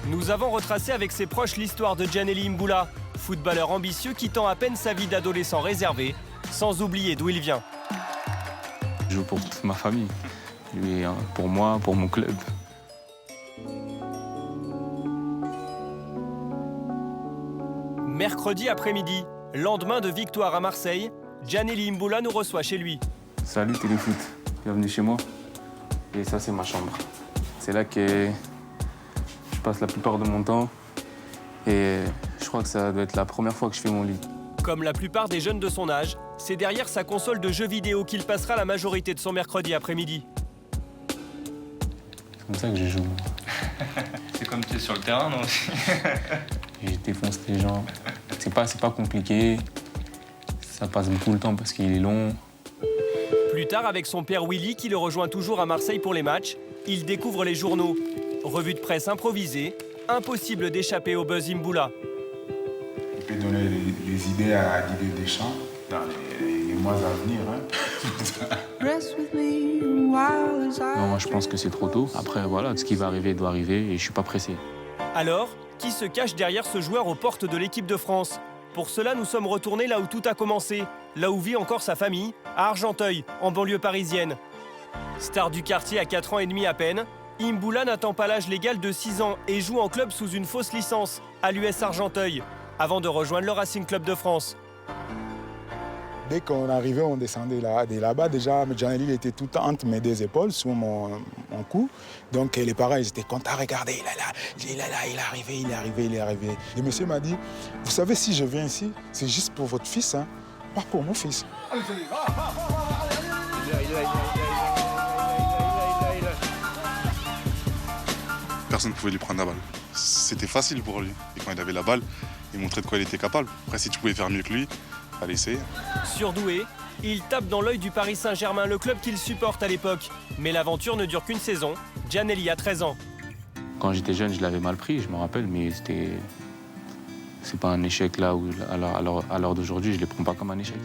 Nous avons retracé avec ses proches l'histoire de Djaneli Imbula, footballeur ambitieux qui tend à peine sa vie d'adolescent réservé, sans oublier d'où il vient. Je joue pour toute ma famille, lui, pour moi, pour mon club. Mercredi après-midi, lendemain de victoire à Marseille, Djaneli Imbula nous reçoit chez lui. Salut Téléfoot, bienvenue chez moi. Et ça, c'est ma chambre. C'est là que je passe la plupart de mon temps. Et je crois que ça doit être la première fois que je fais mon lit. Comme la plupart des jeunes de son âge, c'est derrière sa console de jeux vidéo qu'il passera la majorité de son mercredi après-midi. C'est comme ça que je joue. C'est comme tu es sur le terrain, non? Et je défonce les gens. C'est pas compliqué. Ça passe beaucoup le temps parce qu'il est long. Plus tard, avec son père Willy, qui le rejoint toujours à Marseille pour les matchs, il découvre les journaux. Revue de presse improvisée, impossible d'échapper au buzz Imbula. Il peut donner des idées à Didier Deschamps dans les mois à venir. Non, moi je pense que c'est trop tôt. Après, voilà, ce qui va arriver doit arriver et je suis pas pressé. Alors, qui se cache derrière ce joueur aux portes de l'équipe de France? Pour cela, nous sommes retournés là où tout a commencé, là où vit encore sa famille, à Argenteuil, en banlieue parisienne. Star du quartier à 4 ans et demi à peine, Imbula n'atteint pas l'âge légal de 6 ans et joue en club sous une fausse licence, à l'US Argenteuil, avant de rejoindre le Racing Club de France. Dès qu'on arrivait, on descendait là-bas. Déjà, Djaneli était tout entre mes deux épaules, sous mon cou. Donc les parents, ils étaient contents. Regardez, il est arrivé. Le monsieur m'a dit, vous savez, si je viens ici, c'est juste pour votre fils, hein, pas pour mon fils. Personne ne pouvait lui prendre la balle. C'était facile pour lui. Et quand il avait la balle, il montrait de quoi il était capable. Après, si tu pouvais faire mieux que lui, fallait essayer. Surdoué, il tape dans l'œil du Paris Saint-Germain, le club qu'il supporte à l'époque. Mais l'aventure ne dure qu'une saison. Djaneli a 13 ans. Quand j'étais jeune, je l'avais mal pris, je me rappelle, mais c'est pas un échec là où, à l'heure d'aujourd'hui, je les prends pas comme un échec.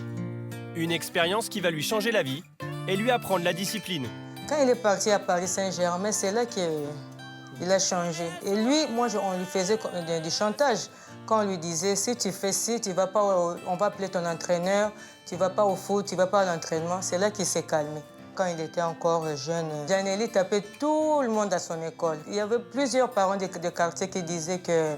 Une expérience qui va lui changer la vie et lui apprendre la discipline. Quand il est parti à Paris Saint-Germain, c'est là qu'il a changé. Et lui, on lui faisait du chantage. Quand on lui disait, si tu fais ci, tu vas pas on va appeler ton entraîneur, tu vas pas au foot, tu vas pas à l'entraînement. C'est là qu'il s'est calmé. Quand il était encore jeune, Djaneli tapait tout le monde à son école. Il y avait plusieurs parents de quartier qui disaient que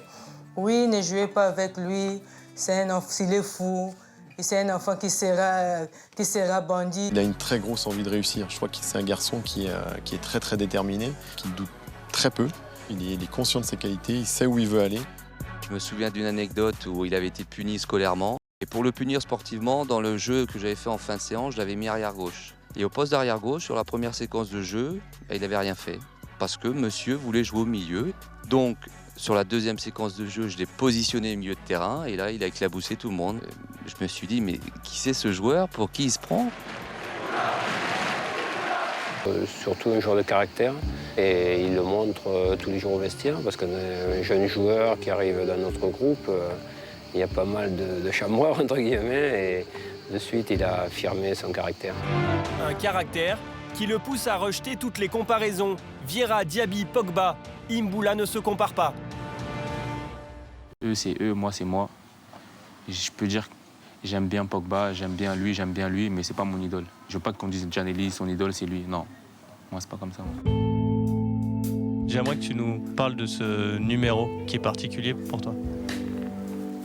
oui, ne jouez pas avec lui, s'il est fou, c'est un enfant qui sera bandit. Il a une très grosse envie de réussir. Je crois que c'est un garçon qui est très très déterminé, qui doute très peu. Il est conscient de ses qualités, il sait où il veut aller. Je me souviens d'une anecdote où il avait été puni scolairement. Et pour le punir sportivement, dans le jeu que j'avais fait en fin de séance, je l'avais mis arrière-gauche. Et au poste d'arrière-gauche, sur la première séquence de jeu, il n'avait rien fait. Parce que monsieur voulait jouer au milieu. Donc, sur la deuxième séquence de jeu, je l'ai positionné au milieu de terrain. Et là, il a éclaboussé tout le monde. Je me suis dit, mais qui c'est ce joueur? Pour qui il se prend? Surtout un joueur de caractère. Et il le montre tous les jours au vestiaire. Parce qu'un jeune joueur qui arrive dans notre groupe, il y a pas mal de chambreurs, entre guillemets. Et de suite, il a affirmé son caractère. Un caractère qui le pousse à rejeter toutes les comparaisons. Vieira, Diaby, Pogba, Imbula ne se comparent pas. Eux, c'est eux, moi, c'est moi. Je peux dire que j'aime bien Pogba, j'aime bien lui, mais c'est pas mon idole. Je veux pas qu'on dise Djaneli, son idole, c'est lui. Non, moi, c'est pas comme ça. J'aimerais que tu nous parles de ce numéro qui est particulier pour toi.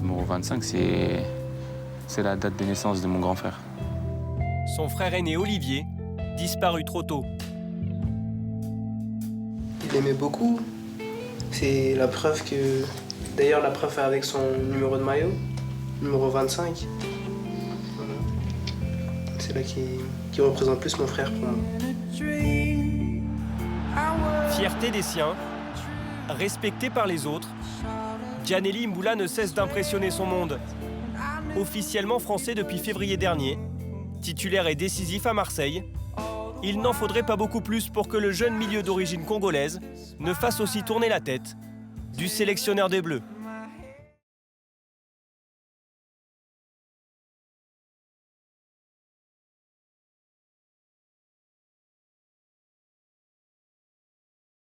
Numéro 25, c'est la date de naissance de mon grand frère. Son frère aîné Olivier, disparu trop tôt. Il aimait beaucoup. C'est la preuve que... D'ailleurs, la preuve avec son numéro de maillot, numéro 25. Voilà. C'est là qui représente plus mon frère pour moi. Fierté des siens, respecté par les autres, Djaneli Imbula ne cesse d'impressionner son monde. Officiellement français depuis février dernier, titulaire et décisif à Marseille, il n'en faudrait pas beaucoup plus pour que le jeune milieu d'origine congolaise ne fasse aussi tourner la tête du sélectionneur des Bleus.